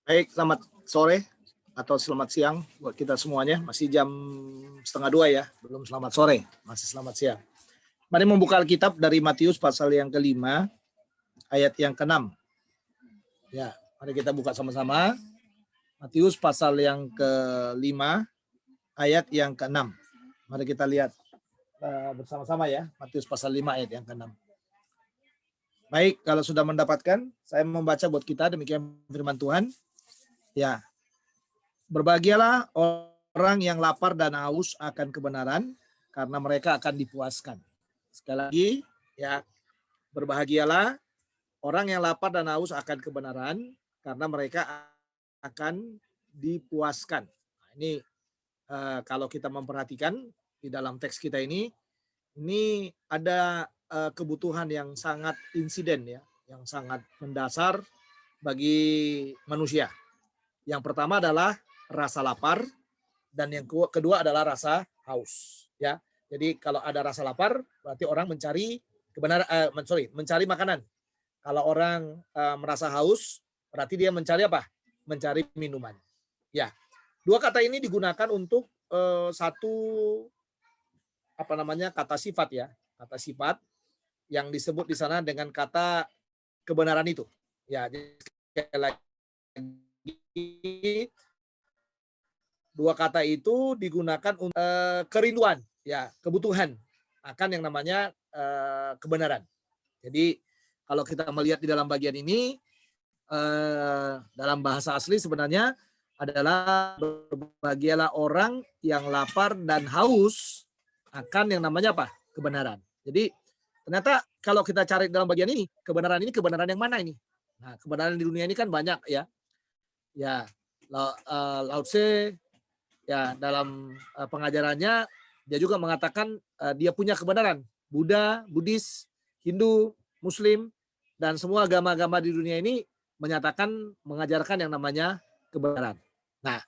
Baik, selamat sore atau selamat siang buat kita semuanya. Masih jam setengah dua ya, belum selamat sore, masih selamat siang. Mari membuka Alkitab dari Matius pasal yang kelima, ayat yang keenam. Ya, mari kita buka sama-sama. Matius pasal yang kelima, ayat yang keenam. Mari kita lihat bersama-sama ya, Matius pasal 5 ayat yang keenam. Baik, kalau sudah mendapatkan, saya membaca buat kita demikian firman Tuhan. Ya, berbahagialah orang yang lapar dan haus akan kebenaran, karena mereka akan dipuaskan. Sekali lagi, ya, berbahagialah orang yang lapar dan haus akan kebenaran, karena mereka akan dipuaskan. Nah, ini kalau kita memperhatikan di dalam teks kita ini ada kebutuhan yang sangat insiden ya, yang sangat mendasar bagi manusia. Yang pertama adalah rasa lapar, dan yang kedua adalah rasa haus. Ya, jadi kalau ada rasa lapar, berarti orang mencari kebenaran, mencari makanan. Kalau orang merasa haus, berarti dia mencari apa? Mencari minuman. Ya, dua kata ini digunakan untuk satu kata sifat ya, kata sifat yang disebut di sana dengan kata kebenaran itu. Ya, jadi sekali lagi, dua kata itu digunakan untuk kerinduan, ya, kebutuhan akan yang namanya kebenaran. Jadi kalau kita melihat di dalam bagian ini, dalam bahasa asli sebenarnya adalah berbahagialah orang yang lapar dan haus akan yang namanya apa? Kebenaran. Jadi ternyata kalau kita cari dalam bagian ini kebenaran yang mana ini? Nah, kebenaran di dunia ini kan banyak ya. Ya, Lao Tse ya dalam pengajarannya dia juga mengatakan dia punya kebenaran. Buddha, Buddhis, Hindu, Muslim, dan semua agama-agama di dunia ini mengajarkan yang namanya kebenaran. Nah,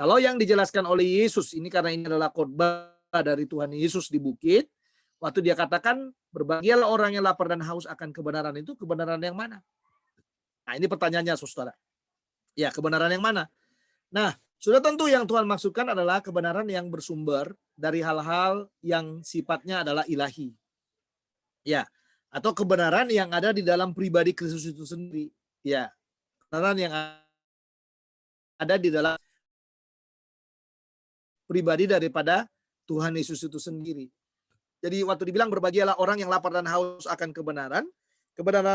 kalau yang dijelaskan oleh Yesus ini, karena ini adalah khotbah dari Tuhan Yesus di bukit, waktu dia katakan berbahagialah orang yang lapar dan haus akan kebenaran, itu kebenaran yang mana? Nah, ini pertanyaannya saudara. Ya, kebenaran yang mana? Nah, sudah tentu yang Tuhan maksudkan adalah kebenaran yang bersumber dari hal-hal yang sifatnya adalah ilahi. Ya, atau kebenaran yang ada di dalam pribadi Kristus itu sendiri. Ya, kebenaran yang ada di dalam pribadi daripada Tuhan Yesus itu sendiri. Jadi waktu dibilang berbahagialah orang yang lapar dan haus akan kebenaran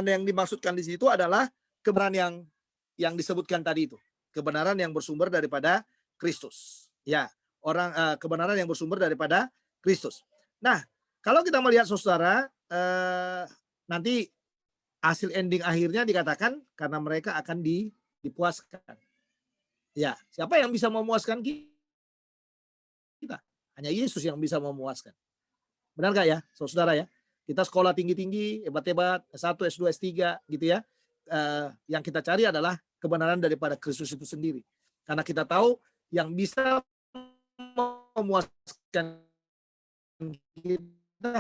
yang dimaksudkan di situ adalah kebenaran yang disebutkan tadi itu. Kebenaran yang bersumber daripada Kristus. Ya, kebenaran yang bersumber daripada Kristus. Nah, kalau kita melihat saudara, nanti hasil ending akhirnya dikatakan karena mereka akan dipuaskan. Ya, siapa yang bisa memuaskan kita? Hanya Yesus yang bisa memuaskan. Benar nggak ya, saudara ya? Kita sekolah tinggi-tinggi, hebat-hebat, S1, S2, S3 gitu ya. Yang kita cari adalah kebenaran daripada Kristus itu sendiri. Karena kita tahu yang bisa memuaskan kita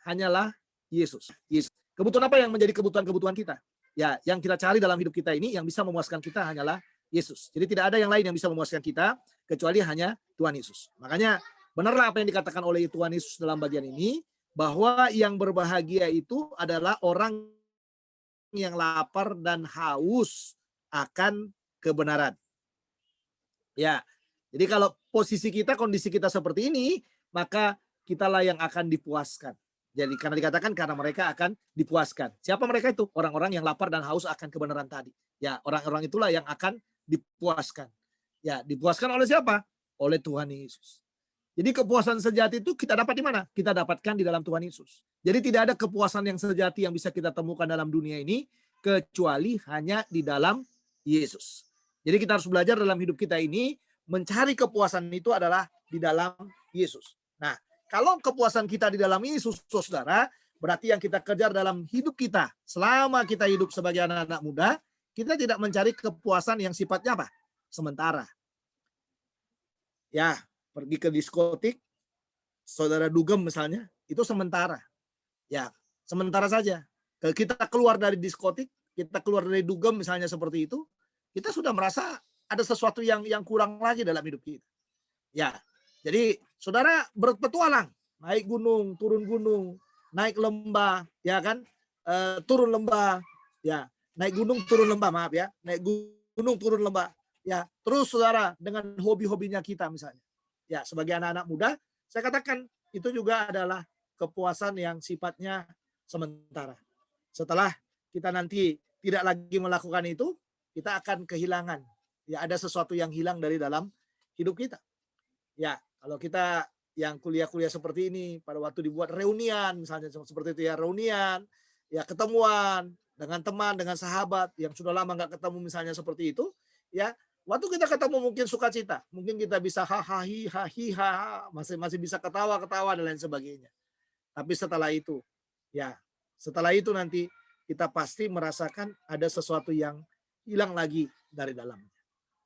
hanyalah Yesus. Kebutuhan apa yang menjadi kebutuhan kita? Ya, yang kita cari dalam hidup kita ini yang bisa memuaskan kita hanyalah Yesus. Jadi tidak ada yang lain yang bisa memuaskan kita kecuali hanya Tuhan Yesus. Makanya benarlah apa yang dikatakan oleh Tuhan Yesus dalam bagian ini, bahwa yang berbahagia itu adalah orang yang lapar dan haus akan kebenaran. Ya, jadi kalau kondisi kita seperti ini, maka kitalah yang akan dipuaskan. Jadi karena dikatakan karena mereka akan dipuaskan. Siapa mereka itu? Orang-orang yang lapar dan haus akan kebenaran tadi. Ya, orang-orang itulah yang akan dipuaskan. Ya, dipuaskan oleh siapa? Oleh Tuhan Yesus. Jadi kepuasan sejati itu kita dapat di mana? Kita dapatkan di dalam Tuhan Yesus. Jadi tidak ada kepuasan yang sejati yang bisa kita temukan dalam dunia ini kecuali hanya di dalam Yesus. Jadi kita harus belajar dalam hidup kita ini mencari kepuasan itu adalah di dalam Yesus. Nah, kalau kepuasan kita di dalam Yesus, saudara, berarti yang kita kejar dalam hidup kita selama kita hidup sebagai anak-anak muda, kita tidak mencari kepuasan yang sifatnya apa? Sementara. Ya, pergi ke diskotik, saudara dugem misalnya, itu sementara. Ya, sementara saja. Kalau kita keluar dari diskotik, kita keluar dari dugem misalnya seperti itu, kita sudah merasa ada sesuatu yang kurang lagi dalam hidup kita. Ya, jadi saudara berpetualang, naik gunung, turun gunung, naik lembah, ya kan, turun lembah, ya, naik gunung, turun lembah, maaf ya, naik gunung, turun lembah, ya, terus saudara dengan hobi-hobinya kita misalnya, ya, sebagai anak-anak muda, saya katakan itu juga adalah kepuasan yang sifatnya sementara. Setelah kita nanti tidak lagi melakukan itu, kita akan kehilangan. Ya, ada sesuatu yang hilang dari dalam hidup kita. Ya, kalau kita yang kuliah-kuliah seperti ini, pada waktu dibuat reunian, misalnya seperti itu ya, reunian, ya ketemuan dengan teman, dengan sahabat yang sudah lama nggak ketemu misalnya seperti itu, ya, waktu kita ketemu mungkin sukacita, mungkin kita bisa hahaha, masih bisa ketawa-ketawa dan lain sebagainya. Tapi setelah itu, ya, setelah itu nanti kita pasti merasakan ada sesuatu yang hilang lagi dari dalamnya.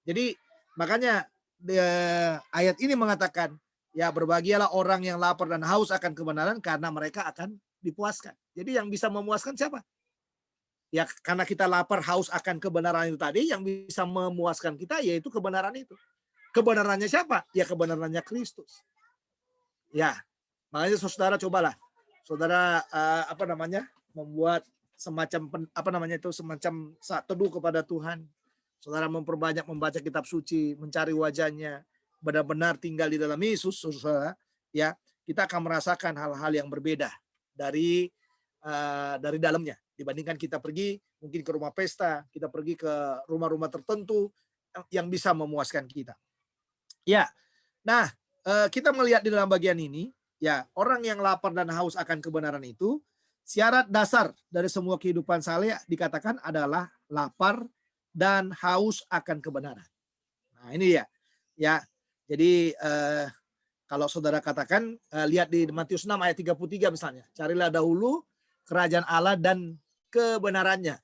Jadi makanya ayat ini mengatakan, ya berbahagialah orang yang lapar dan haus akan kebenaran karena mereka akan dipuaskan. Jadi yang bisa memuaskan siapa? Ya karena kita lapar haus akan kebenaran itu tadi, yang bisa memuaskan kita yaitu kebenaran itu. Kebenarannya siapa? Ya kebenarannya Kristus. Ya, makanya saudara cobalah, saudara membuat semacam semacam saat teduh kepada Tuhan. Saudara memperbanyak membaca kitab suci, mencari wajahnya, benar-benar tinggal di dalam Yesus, saudara, ya, kita akan merasakan hal-hal yang berbeda dari dalamnya dibandingkan kita pergi mungkin ke rumah pesta, kita pergi ke rumah-rumah tertentu yang bisa memuaskan kita. Ya, nah kita melihat di dalam bagian ini, ya, orang yang lapar dan haus akan kebenaran itu, syarat dasar dari semua kehidupan saleh dikatakan adalah lapar dan haus akan kebenaran. Nah ini ya. Jadi kalau saudara katakan, lihat di Matius 6 ayat 33 misalnya, carilah dahulu kerajaan Allah dan kebenarannya,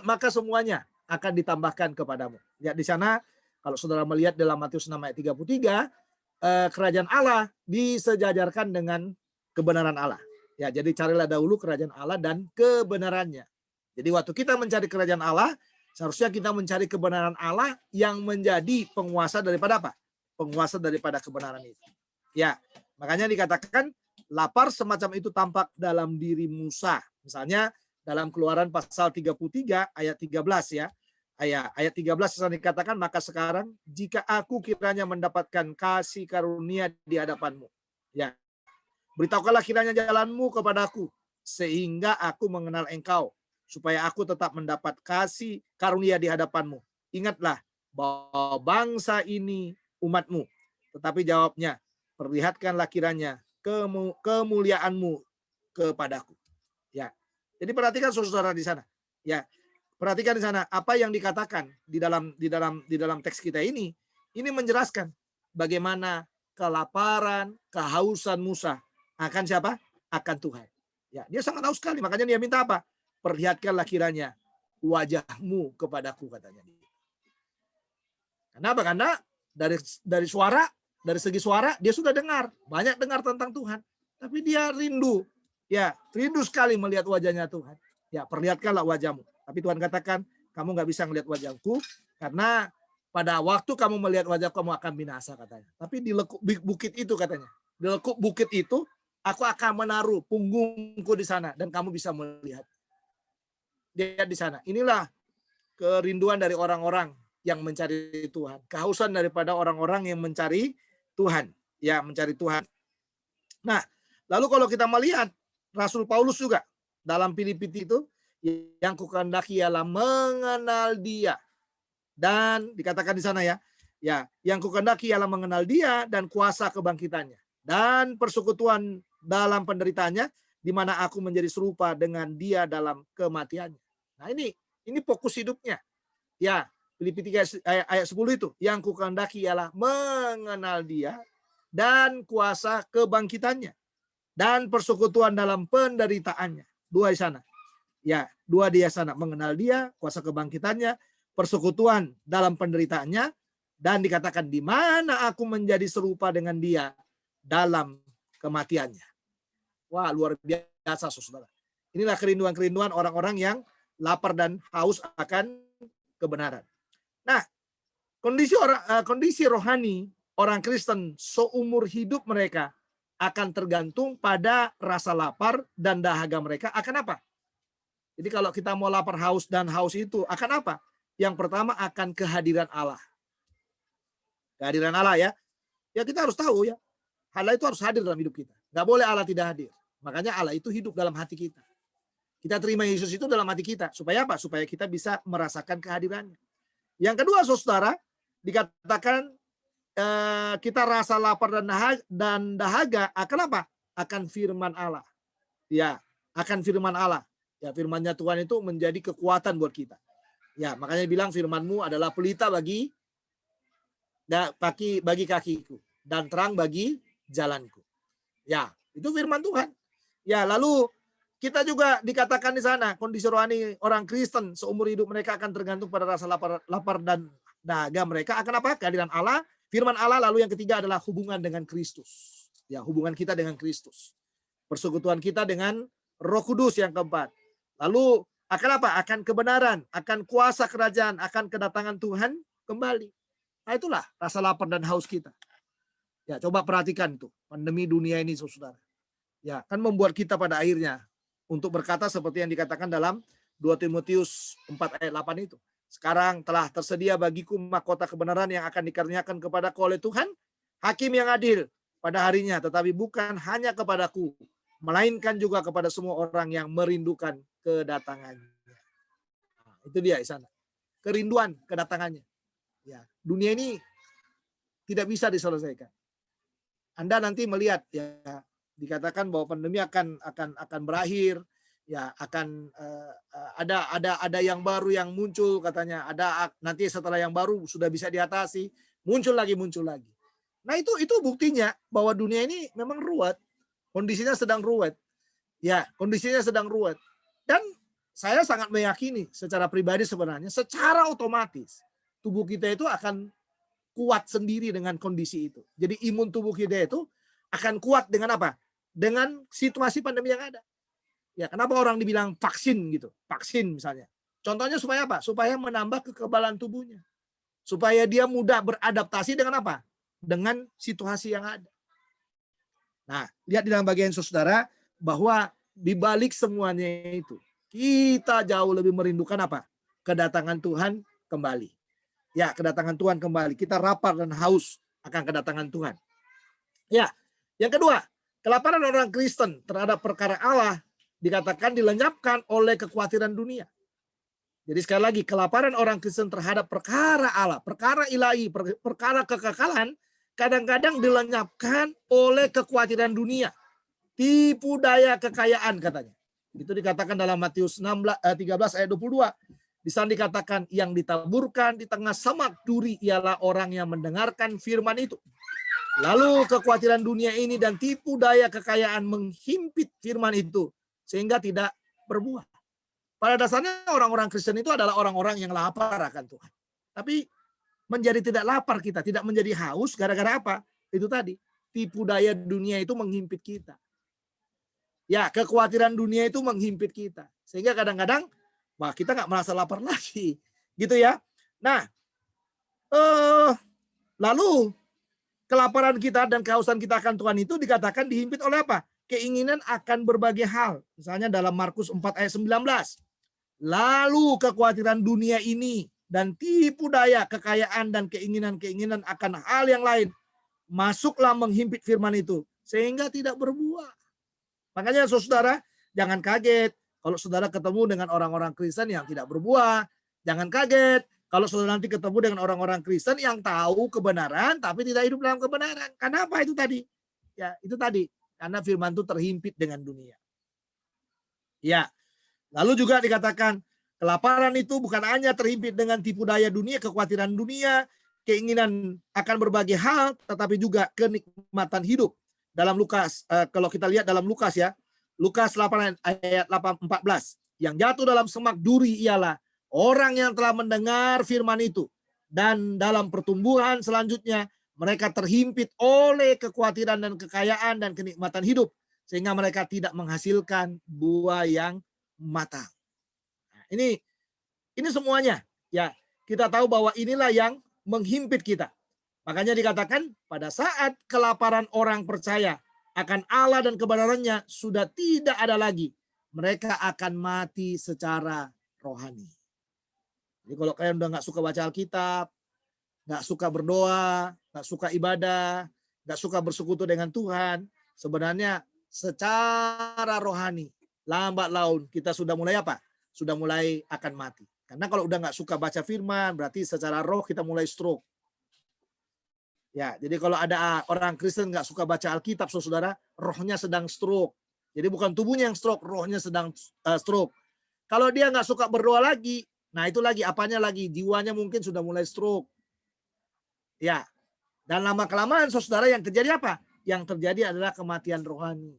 maka semuanya akan ditambahkan kepadamu. Lihat di sana, kalau saudara melihat dalam Matius 6 ayat 33, kerajaan Allah disejajarkan dengan kebenaran Allah. Ya, jadi carilah dahulu kerajaan Allah dan kebenarannya. Jadi waktu kita mencari kerajaan Allah, seharusnya kita mencari kebenaran Allah yang menjadi penguasa daripada apa? Penguasa daripada kebenaran itu. Ya, makanya dikatakan lapar semacam itu tampak dalam diri Musa. Misalnya dalam Keluaran pasal 33 ayat 13 ya. Ayat 13 dikatakan, maka sekarang jika aku kiranya mendapatkan kasih karunia di hadapanmu, ya, beritahukanlah kiranya jalanmu kepadaku sehingga aku mengenal engkau, supaya aku tetap mendapat kasih karunia di hadapanmu. Ingatlah bahwa bangsa ini umatmu. Tetapi jawabnya, perlihatkanlah kiranya kemuliaanmu kepadaku. Ya. Jadi perhatikan saudara di sana. Ya. Perhatikan di sana apa yang dikatakan di dalam teks kita ini menjelaskan bagaimana kelaparan, kehausan Musa akan siapa? Akan Tuhan. Ya, dia sangat haus sekali, makanya dia minta apa? Perlihatkanlah kiranya wajahmu kepadaku, katanya. Kenapa? Karena dari suara, dari segi suara dia sudah banyak dengar tentang Tuhan, tapi dia rindu sekali melihat wajahnya Tuhan. Ya, perlihatkanlah wajahmu. Tapi Tuhan katakan, kamu nggak bisa melihat wajahku karena pada waktu kamu melihat wajahku kamu akan binasa, katanya. Tapi di lekuk bukit itu, katanya, di lekuk bukit itu aku akan menaruh punggungku di sana dan kamu bisa melihat. Lihat di sana. Inilah kerinduan dari orang-orang yang mencari Tuhan. Kehausan daripada orang-orang yang mencari Tuhan. Ya, mencari Tuhan. Nah, lalu kalau kita melihat Rasul Paulus juga dalam Filipi itu, yang kukehendaki ialah mengenal Dia. Dan dikatakan di sana ya, yang kukehendaki ialah mengenal Dia dan kuasa kebangkitannya dan persekutuan dalam penderitaannya, di mana aku menjadi serupa dengan Dia dalam kematiannya. Nah, ini fokus hidupnya. Ya, Filipi 3 ayat 10 itu, yang kukehendaki ialah mengenal Dia dan kuasa kebangkitannya dan persekutuan dalam penderitaannya. Dua di sana. Ya, dua dia sana, mengenal Dia, kuasa kebangkitannya, persekutuan dalam penderitaannya, dan dikatakan di mana aku menjadi serupa dengan Dia dalam kematiannya. Wah, luar biasa, saudara. Inilah kerinduan-kerinduan orang-orang yang lapar dan haus akan kebenaran. Nah, kondisi rohani orang Kristen seumur hidup mereka akan tergantung pada rasa lapar dan dahaga mereka akan apa? Jadi kalau kita mau lapar haus dan haus itu akan apa? Yang pertama akan kehadiran Allah. Kehadiran Allah ya. Ya kita harus tahu ya. Allah itu harus hadir dalam hidup kita. Nggak boleh Allah tidak hadir. Makanya Allah itu hidup dalam hati kita. Kita terima Yesus itu dalam hati kita. Supaya apa? Supaya kita bisa merasakan kehadirannya. Yang kedua, saudara, dikatakan kita rasa lapar dan dahaga akan apa? Akan firman Allah. Ya, akan firman Allah. Ya, firman-Nya Tuhan itu menjadi kekuatan buat kita. Ya, makanya bilang firman-Mu adalah pelita bagi kakiku dan terang bagi jalanku. Ya, itu firman Tuhan. Ya, lalu kita juga dikatakan di sana kondisi rohani orang Kristen seumur hidup mereka akan tergantung pada rasa lapar dan dahaga mereka akan apa? Kehadiran Allah, firman Allah. Lalu yang ketiga adalah hubungan dengan Kristus. Ya, hubungan kita dengan Kristus. Persekutuan kita dengan Roh Kudus yang keempat. Lalu akan apa? Akan kebenaran, akan kuasa kerajaan, akan kedatangan Tuhan kembali. Nah, itulah rasa lapar dan haus kita. Ya, coba perhatikan tuh pandemi dunia ini, saudara. Ya, kan membuat kita pada akhirnya untuk berkata seperti yang dikatakan dalam 2 Timotius 4 ayat 8 itu. Sekarang telah tersedia bagiku mahkota kebenaran yang akan dikaruniakan kepadaku oleh Tuhan, hakim yang adil pada harinya, tetapi bukan hanya kepadaku, melainkan juga kepada semua orang yang merindukan kedatangannya. Nah, itu dia di sana. Kerinduan kedatangannya. Ya, dunia ini tidak bisa diselesaikan. Anda nanti melihat ya, dikatakan bahwa pandemi akan berakhir, ya akan ada yang baru yang muncul katanya, ada nanti setelah yang baru sudah bisa diatasi, muncul lagi. Nah, itu buktinya bahwa dunia ini memang ruwet. Kondisinya sedang ruwet. Ya, kondisinya sedang ruwet. Dan saya sangat meyakini secara pribadi sebenarnya secara otomatis tubuh kita itu akan kuat sendiri dengan kondisi itu. Jadi imun tubuh kita itu akan kuat dengan apa? Dengan situasi pandemi yang ada. Ya, kenapa orang dibilang vaksin gitu? Vaksin misalnya. Contohnya supaya apa? Supaya menambah kekebalan tubuhnya. Supaya dia mudah beradaptasi dengan apa? Dengan situasi yang ada. Nah, lihat di dalam bagian saudara bahwa di balik semuanya itu kita jauh lebih merindukan apa? Kedatangan Tuhan kembali. Ya, kedatangan Tuhan kembali. Kita lapar dan haus akan kedatangan Tuhan. Ya, yang kedua, kelaparan orang Kristen terhadap perkara Allah dikatakan dilenyapkan oleh kekhawatiran dunia. Jadi sekali lagi, kelaparan orang Kristen terhadap perkara Allah, perkara ilahi, perkara kekekalan, kadang-kadang dilenyapkan oleh kekhawatiran dunia. Tipu daya kekayaan katanya. Itu dikatakan dalam Matius 13 ayat 22. Di sana dikatakan yang ditaburkan di tengah semak duri ialah orang yang mendengarkan firman itu. Lalu kekhawatiran dunia ini dan tipu daya kekayaan menghimpit firman itu sehingga tidak berbuah. Pada dasarnya orang-orang Kristen itu adalah orang-orang yang lapar akan Tuhan. Tapi menjadi tidak lapar kita, tidak menjadi haus gara-gara apa? Itu tadi, tipu daya dunia itu menghimpit kita. Ya, kekhawatiran dunia itu menghimpit kita. Sehingga kadang-kadang wah, kita nggak merasa lapar lagi, gitu ya. Nah, lalu kelaparan kita dan kehausan kita akan Tuhan itu dikatakan dihimpit oleh apa? Keinginan akan berbagai hal. Misalnya dalam Markus 4 ayat 19. Lalu kekhawatiran dunia ini dan tipu daya kekayaan dan keinginan-keinginan akan hal yang lain masuklah menghimpit firman itu sehingga tidak berbuah. Makanya saudara, jangan kaget kalau saudara ketemu dengan orang-orang Kristen yang tidak berbuah. Jangan kaget kalau saudara nanti ketemu dengan orang-orang Kristen yang tahu kebenaran tapi tidak hidup dalam kebenaran. Kenapa itu tadi? Ya, itu tadi. Karena firman itu terhimpit dengan dunia. Ya. Lalu juga dikatakan kelaparan itu bukan hanya terhimpit dengan tipu daya dunia, kekhawatiran dunia, keinginan akan berbagai hal, tetapi juga kenikmatan hidup. Dalam Lukas, kalau kita lihat dalam Lukas ya, Lukas 8 ayat 14. Yang jatuh dalam semak duri ialah orang yang telah mendengar firman itu. Dan dalam pertumbuhan selanjutnya mereka terhimpit oleh kekhawatiran dan kekayaan dan kenikmatan hidup. Sehingga mereka tidak menghasilkan buah yang matang. Nah, ini semuanya. Ya, kita tahu bahwa inilah yang menghimpit kita. Makanya dikatakan pada saat kelaparan orang percaya akan Allah dan kebenarannya sudah tidak ada lagi, mereka akan mati secara rohani. Jadi kalau kalian udah nggak suka baca Alkitab, nggak suka berdoa, nggak suka ibadah, nggak suka bersekutu dengan Tuhan, sebenarnya secara rohani lambat laun kita sudah mulai apa? Sudah mulai akan mati. Karena kalau udah nggak suka baca firman, berarti secara roh kita mulai stroke. Ya, jadi kalau ada orang Kristen nggak suka baca Alkitab, saudara, rohnya sedang stroke. Jadi bukan tubuhnya yang stroke, rohnya sedang stroke. Kalau dia nggak suka berdoa lagi, nah itu lagi apanya lagi? Jiwanya mungkin sudah mulai stroke. Ya, dan lama-kelamaan saudara yang terjadi apa? Yang terjadi adalah kematian rohani.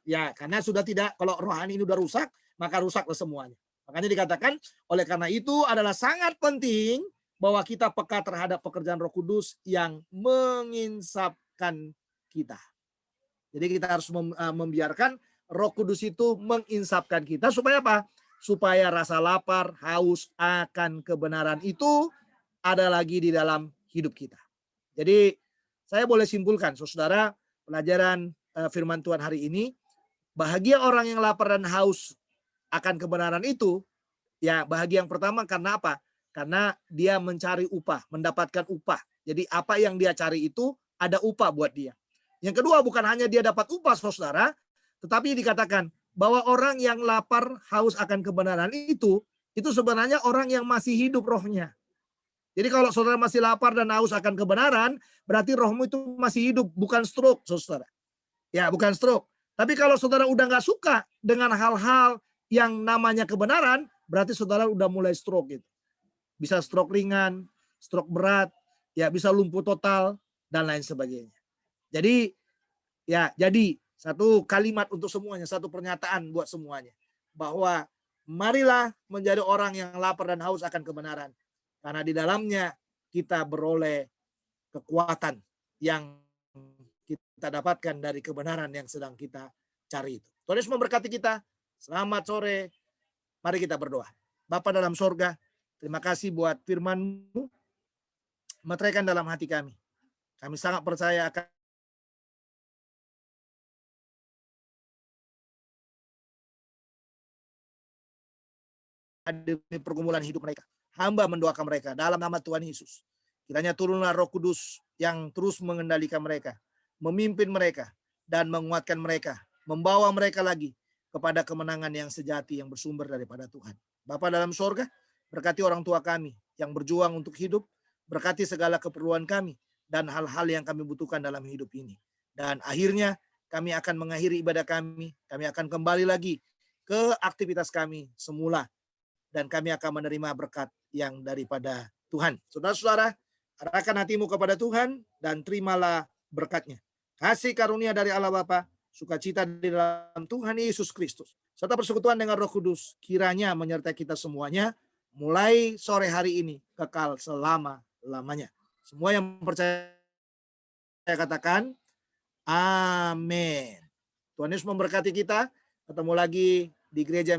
Ya, karena sudah tidak, kalau rohani ini sudah rusak, maka rusaklah semuanya. Makanya dikatakan, oleh karena itu adalah sangat penting bahwa kita peka terhadap pekerjaan Roh Kudus yang menginsapkan kita. Jadi kita harus membiarkan Roh Kudus itu menginsapkan kita supaya apa? Supaya rasa lapar, haus akan kebenaran itu ada lagi di dalam hidup kita. Jadi saya boleh simpulkan, saudara, pelajaran firman Tuhan hari ini, bahagia orang yang lapar dan haus akan kebenaran itu, ya bahagia yang pertama karena apa? Karena dia mencari upah, mendapatkan upah. Jadi apa yang dia cari itu ada upah buat dia. Yang kedua bukan hanya dia dapat upah, saudara, tetapi dikatakan bahwa orang yang lapar, haus akan kebenaran itu sebenarnya orang yang masih hidup rohnya. Jadi kalau saudara masih lapar dan haus akan kebenaran, berarti rohmu itu masih hidup, bukan stroke, saudara. Ya, bukan stroke. Tapi kalau saudara udah nggak suka dengan hal-hal yang namanya kebenaran, berarti saudara udah mulai stroke gitu. Bisa stroke ringan, stroke berat, ya bisa lumpuh total, dan lain sebagainya. Jadi, jadi satu kalimat untuk semuanya, satu pernyataan buat semuanya. Bahwa marilah menjadi orang yang lapar dan haus akan kebenaran. Karena di dalamnya kita beroleh kekuatan yang kita dapatkan dari kebenaran yang sedang kita cari itu. Tuhan Yesus memberkati kita. Selamat sore. Mari kita berdoa. Bapa dalam sorga, terima kasih buat firman-Mu. Meteraikan dalam hati kami. Kami sangat percaya akan di pergumulan hidup mereka. Hamba mendoakan mereka dalam nama Tuhan Yesus. Kiranya turunlah Roh Kudus yang terus mengendalikan mereka, memimpin mereka, dan menguatkan mereka, membawa mereka lagi kepada kemenangan yang sejati yang bersumber daripada Tuhan. Bapa dalam sorga, berkati orang tua kami yang berjuang untuk hidup, berkati segala keperluan kami, dan hal-hal yang kami butuhkan dalam hidup ini. Dan akhirnya kami akan mengakhiri ibadah kami akan kembali lagi ke aktivitas kami semula, dan kami akan menerima berkat yang daripada Tuhan. Saudara-saudara, arahkan hatimu kepada Tuhan dan terimalah berkatnya. Kasih karunia dari Allah Bapa, sukacita di dalam Tuhan Yesus Kristus, serta persekutuan dengan Roh Kudus, kiranya menyertai kita semuanya, mulai sore hari ini, kekal selama-lamanya. Semua yang percaya katakan, amin. Tuhan Yesus memberkati kita. Ketemu lagi di gereja